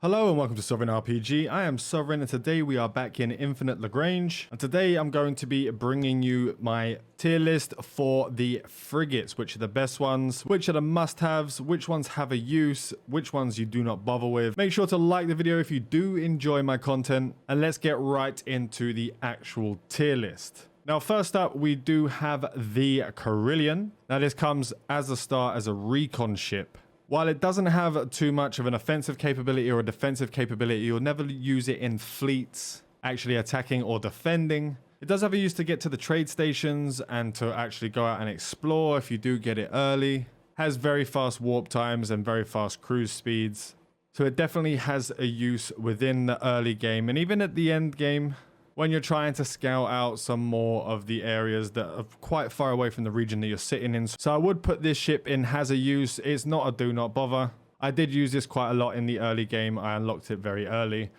Hello and welcome to Sovereign RPG. I am Sovereign and today we are back in Infinite Lagrange. And today I'm going to be bringing you my tier list for the frigates, which are the best ones, which are the must-haves, which ones have a use, which ones you do not bother with. Make sure to like the video if you do enjoy my content, and let's get right into the actual tier list. Now, first up, we do have the Carillion. Now, this comes as a start as a recon ship. While it doesn't have too much of an offensive capability or a defensive capability, you'll never use it in fleets, actually attacking or defending. It does have a use to get to the trade stations and to actually go out and explore if you do get it early. Has very fast warp times and very fast cruise speeds. So it definitely has a use within the early game and even at the end game, when you're trying to scout out some more of the areas that are quite far away from the region that you're sitting in. So I would put this ship in has a use. It's not a do not bother. I did use this quite a lot in the early game. I unlocked it very early.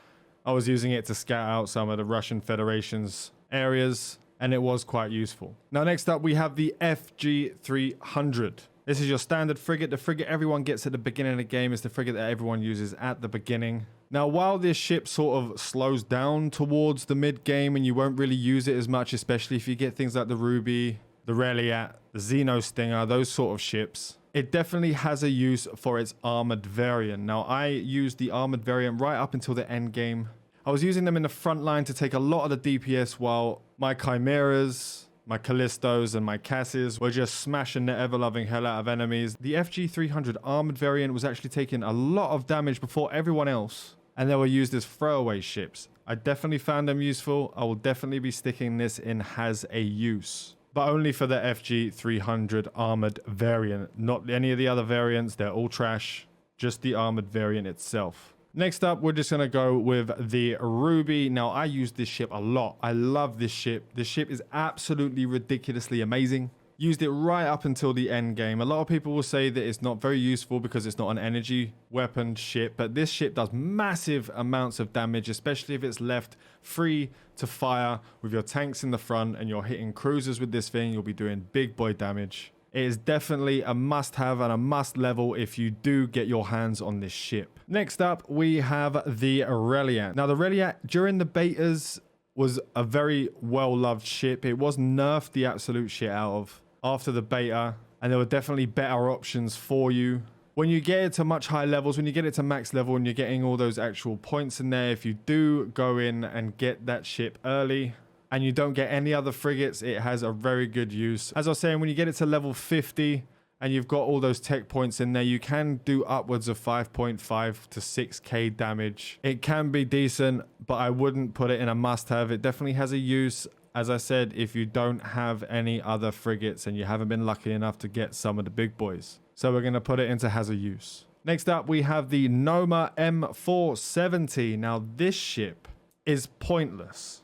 I was using it to scout out some of the Russian Federation's areas, and it was quite useful. Now, next up, we have the FG-300. This is your standard frigate. The frigate everyone gets at the beginning of the game is the frigate that everyone uses at the beginning. Now, while this ship sort of slows down towards the mid-game and you won't really use it as much, especially if you get things like the Ruby, the Reliat, the Zeno Stinger, those sort of ships, it definitely has a use for its armored variant. Now, I used the armored variant right up until the end game. I was using them in the front line to take a lot of the DPS while my Chimeras, my Callistos and my Casses were just smashing the ever-loving hell out of enemies. The FG-300 armored variant was actually taking a lot of damage before everyone else, and they were used as throwaway ships. I definitely found them useful. I will definitely be sticking this in has a use, but only for the FG-300 armored variant, not any of the other variants. They're all trash, just the armored variant itself. Next up, we're just going to go with the Ruby. Now, I use this ship a lot. I love this ship. This ship is absolutely ridiculously amazing. Used it right up until the end game. A lot of people will say that it's not very useful because it's not an energy weapon ship, but this ship does massive amounts of damage, especially if it's left free to fire with your tanks in the front and you're hitting cruisers with this thing. You'll be doing big boy damage. It is definitely a must-have and a must-level if you do get your hands on this ship. Next up, we have the Reliat. Now, the Reliat, during the betas, was a very well-loved ship. It was nerfed the absolute shit out of after the beta, and there were definitely better options for you. When you get it to much higher levels, when you get it to max level and you're getting all those actual points in there, if you do go in and get that ship early, and you don't get any other frigates, it has a very good use. As I was saying, when you get it to level 50 and you've got all those tech points in there, you can do upwards of 5.5 to 6k damage. It can be decent, but I wouldn't put it in a must-have. It definitely has a use, as I said, if you don't have any other frigates and you haven't been lucky enough to get some of the big boys. So we're going to put it into has a use. Next up, we have the Nomad M470. Now, this ship is pointless.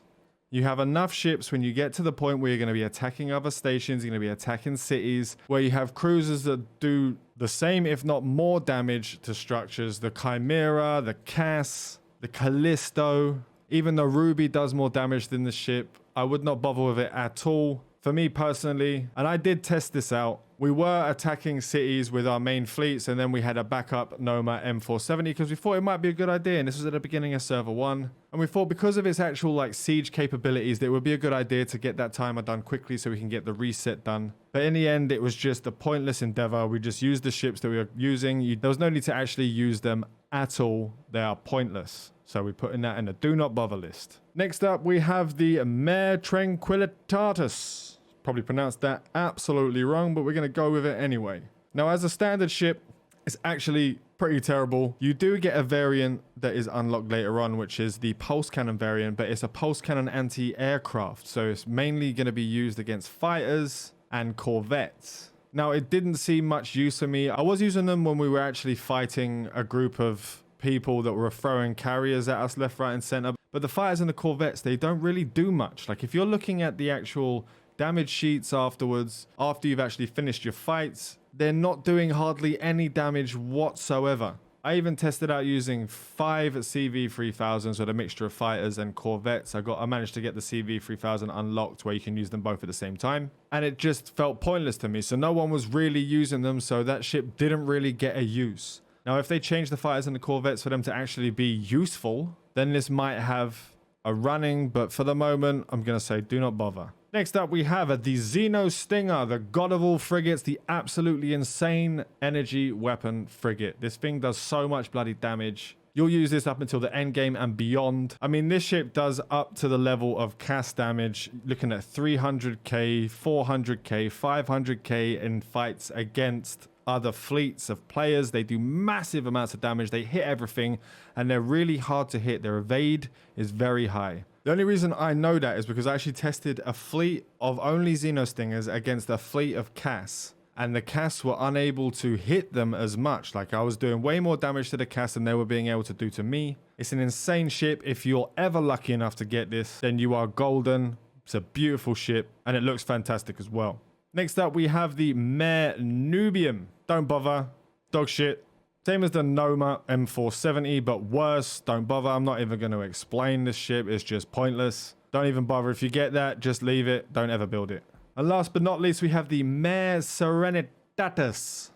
You have enough ships when you get to the point where you're going to be attacking other stations, you're going to be attacking cities, where you have cruisers that do the same, if not more damage to structures. The Chimera, the Cass, the Callisto, even the Ruby does more damage than the ship. I would not bother with it at all. For me personally, and I did test this out, we were attacking cities with our main fleets, and then we had a backup Nomad M470 because we thought it might be a good idea, and this was at the beginning of server 1. And we thought because of its actual like siege capabilities that it would be a good idea to get that timer done quickly so we can get the reset done. But in the end, it was just a pointless endeavor. We just used the ships that we were using. There was no need to actually use them at all. They are pointless. So we're putting that in the do not bother list. Next up, we have the Amer Tranquilitatus. Probably pronounced that absolutely wrong, but we're going to go with it anyway. Now, as a standard ship, it's actually pretty terrible. You do get a variant that is unlocked later on, which is the pulse cannon variant, but it's a pulse cannon anti-aircraft. So it's mainly going to be used against fighters and corvettes. Now, it didn't see much use for me. I was using them when we were actually fighting a group of people that were throwing carriers at us left, right, and center. But the fighters and the corvettes, they don't really do much. Like if you're looking at the actual damage sheets afterwards, after you've actually finished your fights, they're not doing hardly any damage whatsoever. I even tested out using 5 CV3000s with a mixture of fighters and corvettes. I managed to get the CV3000 unlocked where you can use them both at the same time, and it just felt pointless to me. So no one was really using them, so that ship didn't really get a use. Now, if they change the fighters and the corvettes for them to actually be useful, then this might have a running, but for the moment, I'm going to say do not bother. Next up, we have the Zeno Stinger, the god of all frigates, the absolutely insane energy weapon frigate. This thing does so much bloody damage. You'll use this up until the end game and beyond. I mean, this ship does up to the level of cast damage, looking at 300k, 400k, 500k in fights against other fleets of players. They do massive amounts of damage. They hit everything, and they're really hard to hit. Their evade is very high. The only reason I know that is because I actually tested a fleet of only Zeno Stingers against a fleet of Cass, and the Cass were unable to hit them as much. Like, I was doing way more damage to the Cass than they were being able to do to me. It's an insane ship. If you're ever lucky enough to get this, then you are golden. It's a beautiful ship, and it looks fantastic as well. Next up, we have the Mer Nubian. Don't bother. Dog shit. Same as the Nomad M470, but worse. Don't bother. I'm not even going to explain this ship. It's just pointless. Don't even bother. If you get that, just leave it. Don't ever build it. And last but not least, we have the Amer Tranquilitatus.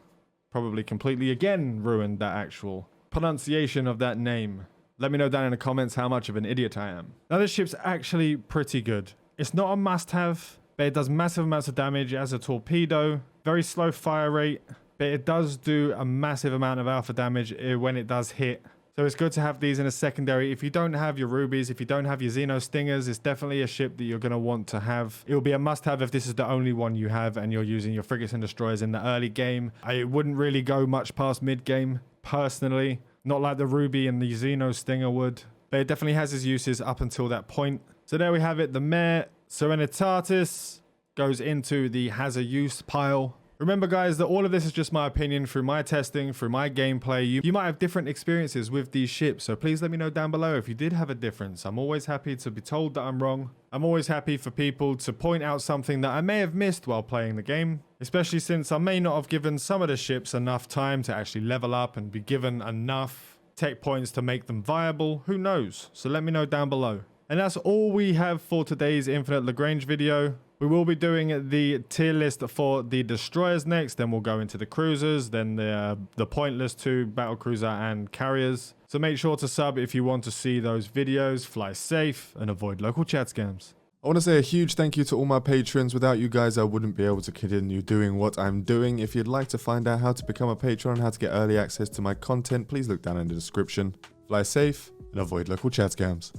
Probably completely, again, ruined that actual pronunciation of that name. Let me know down in the comments how much of an idiot I am. Now, this ship's actually pretty good. It's not a must-have, but it does massive amounts of damage as a torpedo. Very slow fire rate, but it does do a massive amount of alpha damage when it does hit. So it's good to have these in a secondary. If you don't have your rubies, if you don't have your Zeno Stingers, it's definitely a ship that you're going to want to have. It will be a must-have if this is the only one you have and you're using your frigates and destroyers in the early game. I wouldn't really go much past mid-game, personally. Not like the ruby and the Zeno Stinger would. But it definitely has its uses up until that point. So there we have it. The Amer Tranquilitatus goes into the has a use pile. Remember, guys, that all of this is just my opinion through my testing, through my gameplay. You might have different experiences with these ships, so please let me know down below if you did have a difference. I'm always happy to be told that I'm wrong. I'm always happy for people to point out something that I may have missed while playing the game, especially since I may not have given some of the ships enough time to actually level up and be given enough tech points to make them viable. Who knows? So let me know down below. And that's all we have for today's Infinite Lagrange video. We will be doing the tier list for the destroyers next, then we'll go into the cruisers, then the pointless 2 battle cruiser and carriers. So make sure to sub if you want to see those videos. Fly safe and avoid local chat scams. I want to say a huge thank you to all my patrons. Without you guys, I wouldn't be able to continue doing what I'm doing. If you'd like to find out how to become a patron and how to get early access to my content, please look down in the description. Fly safe and avoid local chat scams.